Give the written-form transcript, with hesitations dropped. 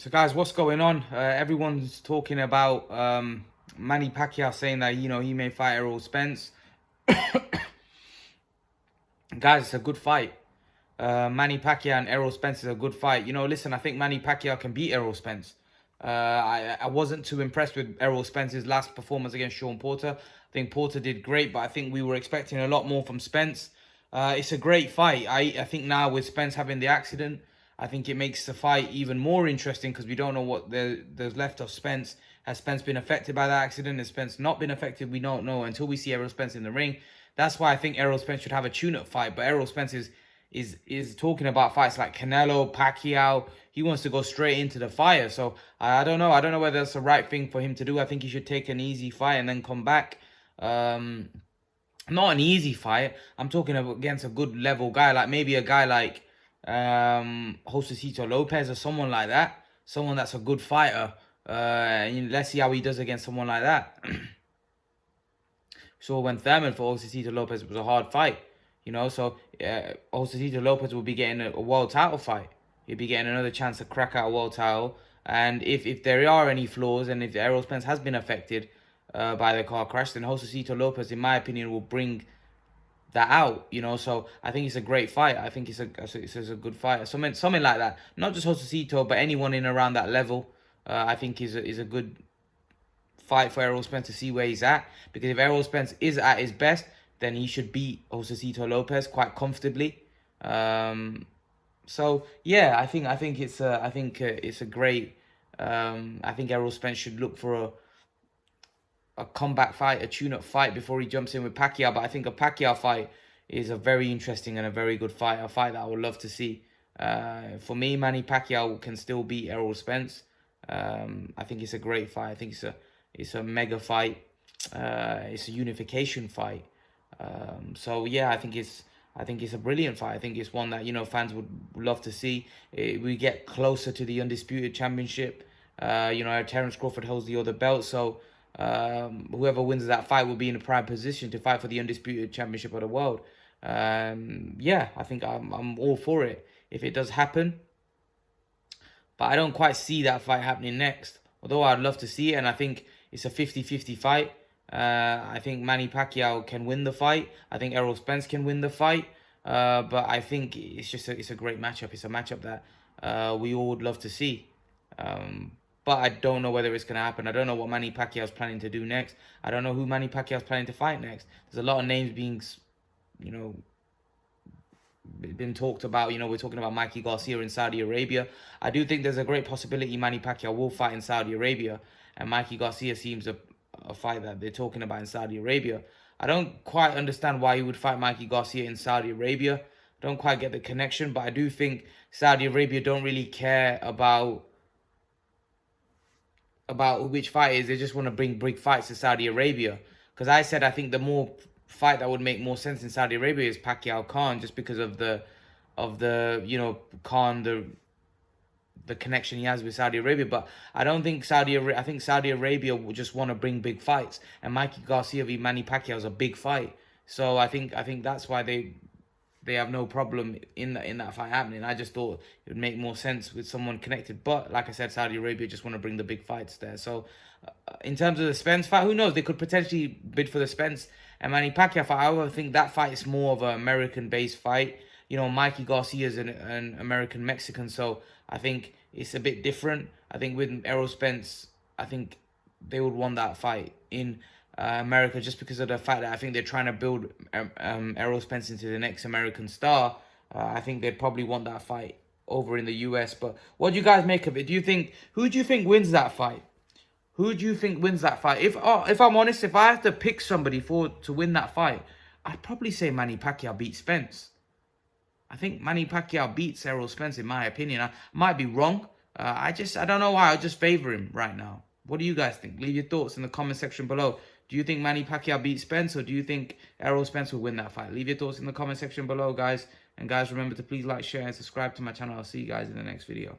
So guys, what's going on? Everyone's talking about Manny Pacquiao saying that, he may fight Errol Spence. Guys, it's a good fight. Manny Pacquiao and Errol Spence is a good fight. Listen, I think Manny Pacquiao can beat Errol Spence. I wasn't too impressed with Errol Spence's last performance against Sean Porter. I think Porter did great, but I think we were expecting a lot more from Spence. It's a great fight. I think now with Spence having the accident, I think it makes the fight even more interesting because we don't know what there's left of Spence. Has Spence been affected by that accident? Has Spence not been affected? We don't know until we see Errol Spence in the ring. That's why I think Errol Spence should have a tune-up fight. But Errol Spence is talking about fights like Canelo, Pacquiao. He wants to go straight into the fire. So I don't know. I don't know whether that's the right thing for him to do. I think he should take an easy fight and then come back. Not an easy fight. I'm talking against a good level guy, like maybe a guy like Josecito Lopez or someone like that. Someone that's a good fighter. Let's see how he does against someone like that. So when Thurman for Josecito Lopez was a hard fight, so Josecito Lopez will be getting a world title fight. He'll be getting another chance to crack out a world title. And if there are any flaws, and if Errol Spence has been affected by the car crash, then Josecito Lopez, in my opinion, will bring that out, So I think it's a great fight. I think it's a good fight. Something like that. Not just Josecito, but anyone in around that level. I think is a good fight for Errol Spence to see where he's at. Because if Errol Spence is at his best, then he should beat Josecito Lopez quite comfortably. So yeah, I think it's a great. I think Errol Spence should look for a comeback fight, a tune-up fight before he jumps in with Pacquiao. But I think a Pacquiao fight is a very interesting and a very good fight. A fight that I would love to see. For me, Manny Pacquiao can still beat Errol Spence. I think it's a great fight. I think it's a mega fight. It's a unification fight. So yeah, I think it's a brilliant fight. I think it's one that fans would love to see. We get closer to the undisputed championship. Terence Crawford holds the other belt, so whoever wins that fight will be in a prime position to fight for the undisputed championship of the world. Yeah, I think I'm all for it if it does happen. But I don't quite see that fight happening next. Although I'd love to see it, and I think it's a 50-50 fight. I think Manny Pacquiao can win the fight. I think Errol Spence can win the fight. But I think it's a great matchup. It's a matchup that we all would love to see. But I don't know whether it's going to happen. I don't know what Manny Pacquiao's planning to do next. I don't know who Manny Pacquiao's planning to fight next. There's a lot of names being, been talked about. We're talking about Mikey Garcia in Saudi Arabia. I do think there's a great possibility Manny Pacquiao will fight in Saudi Arabia. And Mikey Garcia seems a fight that they're talking about in Saudi Arabia. I don't quite understand why he would fight Mikey Garcia in Saudi Arabia. I don't quite get the connection. But I do think Saudi Arabia don't really care about which fight it is. They just want to bring big fights to Saudi Arabia. Because I said I think the more fight that would make more sense in Saudi Arabia is Pacquiao Khan, just because of the Khan, the connection he has with Saudi Arabia. But I don't think I think Saudi Arabia will just want to bring big fights, and Mikey Garcia v Manny Pacquiao is a big fight. So I think that's why they have no problem in that fight happening. I just thought it would make more sense with someone connected. But like I said, Saudi Arabia just want to bring the big fights there. So in terms of the Spence fight, who knows? They could potentially bid for the Spence and Manny Pacquiao fight. I would think that fight is more of an American-based fight. Mikey Garcia is an American-Mexican, so I think it's a bit different. I think with Errol Spence, I think they would want that fight in America, just because of the fact that I think they're trying to build Errol Spence into the next American star. I think they'd probably want that fight over in the US. But what do you guys make of it? Who do you think wins that fight? Who do you think wins that fight? If I'm honest, if I have to pick somebody to win that fight, I'd probably say Manny Pacquiao beats Spence. I think Manny Pacquiao beats Errol Spence, in my opinion. I might be wrong. I don't know why. I just favor him right now. What do you guys think? Leave your thoughts in the comment section below. Do you think Manny Pacquiao beats Spence, or do you think Errol Spence will win that fight? Leave your thoughts in the comment section below, guys. And guys, remember to please like, share, and subscribe to my channel. I'll see you guys in the next video.